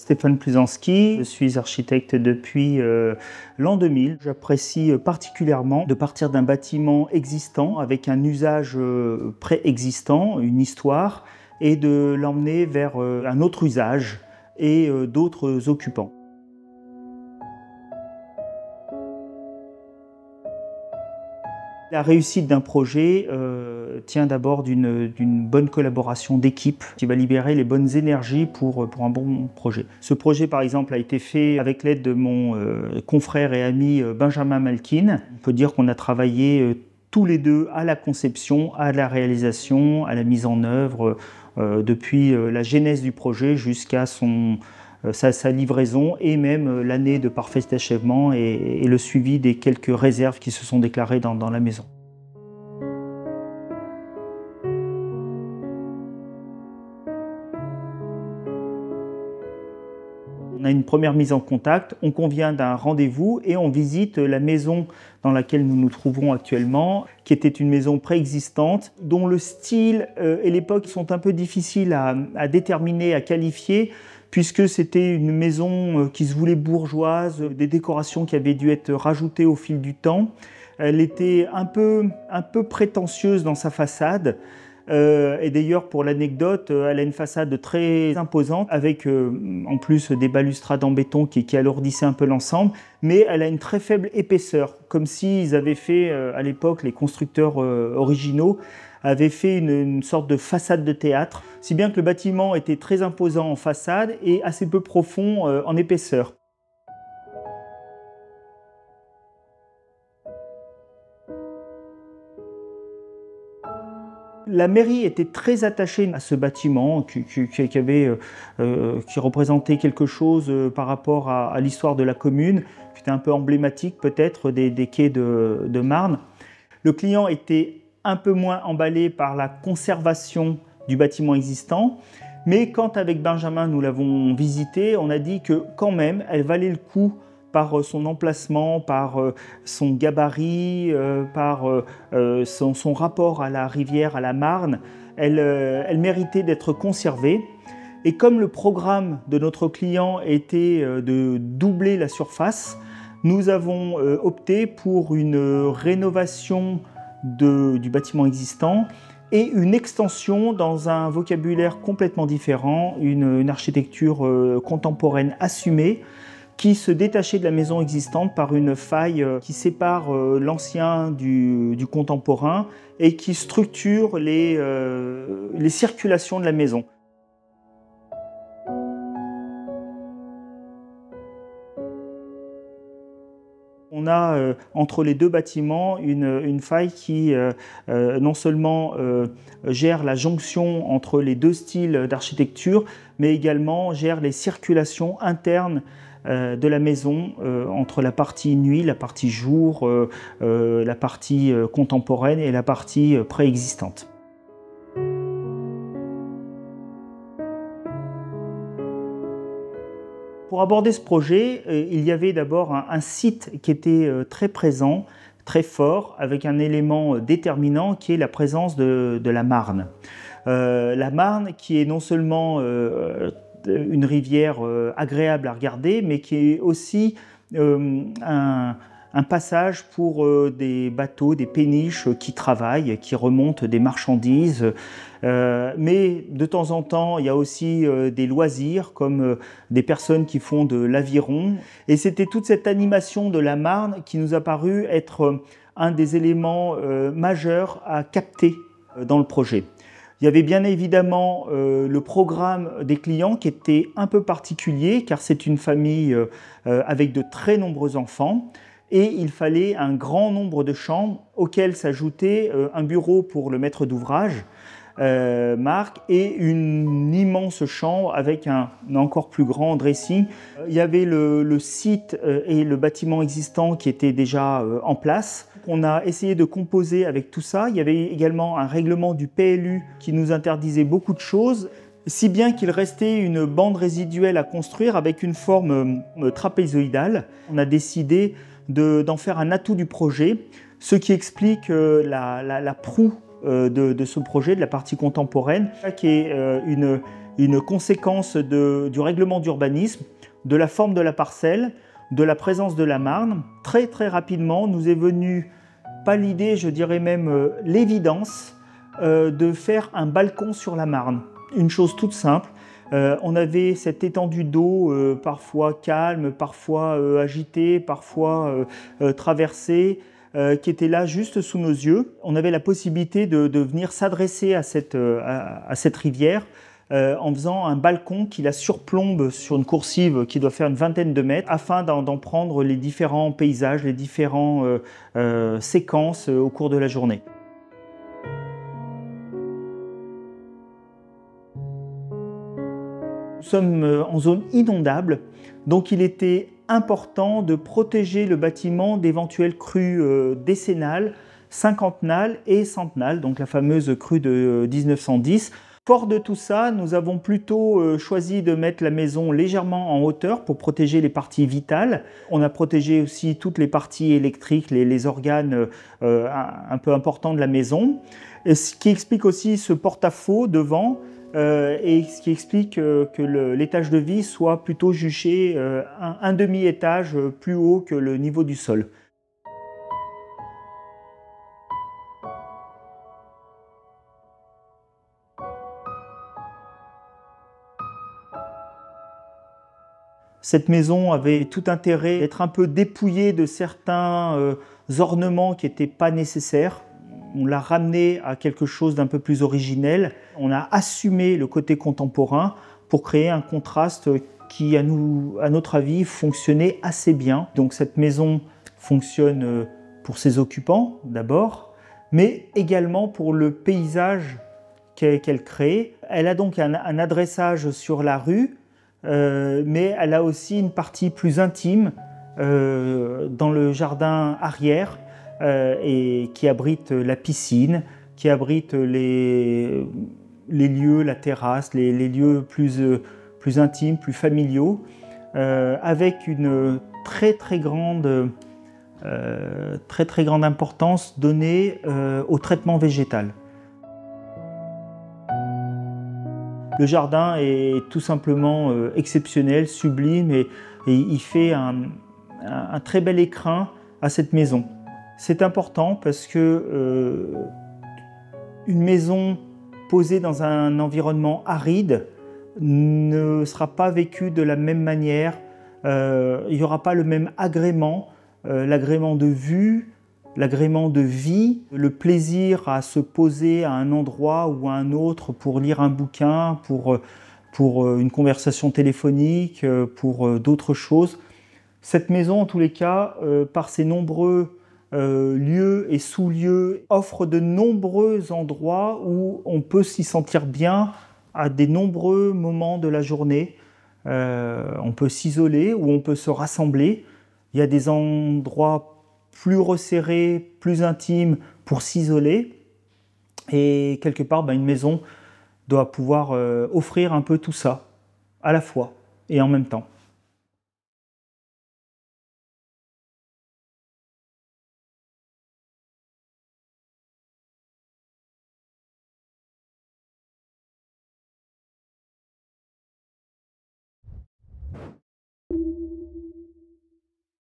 Stéphane Plusanski, je suis architecte depuis l'an 2000. J'apprécie particulièrement de partir d'un bâtiment existant avec un usage préexistant, une histoire, et de l'emmener vers un autre usage et d'autres occupants. La réussite d'un projet tient d'abord d'une bonne collaboration d'équipe qui va libérer les bonnes énergies pour un bon projet. Ce projet, par exemple, a été fait avec l'aide de mon confrère et ami Benjamin Malkin. On peut dire qu'on a travaillé tous les deux à la conception, à la réalisation, à la mise en œuvre, depuis la genèse du projet jusqu'à sa livraison et même l'année de parfait achèvement et le suivi des quelques réserves qui se sont déclarées dans la maison. On a une première mise en contact, on convient d'un rendez-vous et on visite la maison dans laquelle nous nous trouvons actuellement, qui était une maison préexistante, dont le style et l'époque sont un peu difficiles à déterminer, à qualifier, puisque c'était une maison qui se voulait bourgeoise, des décorations qui avaient dû être rajoutées au fil du temps. Elle était un peu prétentieuse dans sa façade. Et d'ailleurs, pour l'anecdote, elle a une façade très imposante avec en plus des balustrades en béton qui alourdissaient un peu l'ensemble, mais elle a une très faible épaisseur, comme s'ils avaient fait à l'époque, les constructeurs originaux avaient fait une sorte de façade de théâtre, si bien que le bâtiment était très imposant en façade et assez peu profond en épaisseur. La mairie était très attachée à ce bâtiment qui représentait quelque chose par rapport à l'histoire de la commune, qui était un peu emblématique peut-être des quais de Marne. Le client était un peu moins emballé par la conservation du bâtiment existant, mais quand avec Benjamin nous l'avons visité, on a dit que quand même elle valait le coup par son emplacement, par son gabarit, par son rapport à la rivière, à la Marne. Elle méritait d'être conservée. Et comme le programme de notre client était de doubler la surface, nous avons opté pour une rénovation du bâtiment existant et une extension dans un vocabulaire complètement différent, une architecture contemporaine assumée, qui se détachait de la maison existante par une faille qui sépare l'ancien du contemporain et qui structure les circulations de la maison. On a entre les deux bâtiments une faille qui non seulement gère la jonction entre les deux styles d'architecture, mais également gère les circulations internes de la maison entre la partie nuit, la partie jour, la partie contemporaine et la partie préexistante. Pour aborder ce projet, il y avait d'abord un site qui était très présent, très fort, avec un élément déterminant qui est la présence de la Marne. La Marne qui est non seulement une rivière agréable à regarder, mais qui est aussi un passage pour des bateaux, des péniches qui travaillent, qui remontent des marchandises. Mais de temps en temps, il y a aussi des loisirs, comme des personnes qui font de l'aviron. Et c'était toute cette animation de la Marne qui nous a paru être un des éléments majeurs à capter dans le projet. Il y avait bien évidemment le programme des clients qui était un peu particulier, car c'est une famille avec de très nombreux enfants. Et il fallait un grand nombre de chambres auxquelles s'ajoutait un bureau pour le maître d'ouvrage, Marc, et une immense chambre avec un encore plus grand dressing. Il y avait le site et le bâtiment existant qui étaient déjà en place. On a essayé de composer avec tout ça. Il y avait également un règlement du PLU qui nous interdisait beaucoup de choses, si bien qu'il restait une bande résiduelle à construire avec une forme trapézoïdale. On a décidé d'en faire un atout du projet, ce qui explique la proue de ce projet, de la partie contemporaine, qui est une conséquence du règlement d'urbanisme, de la forme de la parcelle, de la présence de la Marne. Très très rapidement nous est venue, pas l'idée, je dirais même l'évidence, de faire un balcon sur la Marne. Une chose toute simple. On avait cette étendue d'eau parfois calme, parfois agitée, parfois traversée, qui était là juste sous nos yeux. On avait la possibilité de venir s'adresser à cette rivière en faisant un balcon qui la surplombe sur une coursive qui doit faire une vingtaine de mètres, afin d'en prendre les différents paysages, les différentes séquences au cours de la journée. Nous sommes en zone inondable, donc il était important de protéger le bâtiment d'éventuelles crues décennales, cinquantennales et centennales, donc la fameuse crue de 1910. Fort de tout ça, nous avons plutôt choisi de mettre la maison légèrement en hauteur pour protéger les parties vitales. On a protégé aussi toutes les parties électriques, les organes un peu importants de la maison. Et ce qui explique aussi ce porte-à-faux devant, et ce qui explique que l'étage de vie soit plutôt juché un demi-étage plus haut que le niveau du sol. Cette maison avait tout intérêt à être un peu dépouillée de certains ornements qui n'étaient pas nécessaires. On l'a ramené à quelque chose d'un peu plus originel. On a assumé le côté contemporain pour créer un contraste qui, à notre avis, fonctionnait assez bien. Donc cette maison fonctionne pour ses occupants d'abord, mais également pour le paysage qu'elle crée. Elle a donc un adressage sur la rue, mais elle a aussi une partie plus intime dans le jardin arrière, et qui abrite la piscine, qui abrite les lieux, la terrasse, les lieux plus intimes, plus familiaux, avec une très grande importance donnée au traitement végétal. Le jardin est tout simplement exceptionnel, sublime, et il fait un très bel écrin à cette maison. C'est important parce que une maison posée dans un environnement aride ne sera pas vécue de la même manière. Il n'y aura pas le même agrément, l'agrément de vue, l'agrément de vie, le plaisir à se poser à un endroit ou à un autre pour lire un bouquin, pour une conversation téléphonique, pour d'autres choses. Cette maison, en tous les cas, par ses nombreux lieux et sous-lieux, offre de nombreux endroits où on peut s'y sentir bien à des nombreux moments de la journée. On peut s'isoler ou on peut se rassembler. Il y a des endroits plus resserrés, plus intimes pour s'isoler. Et quelque part, une maison doit pouvoir offrir un peu tout ça, à la fois et en même temps.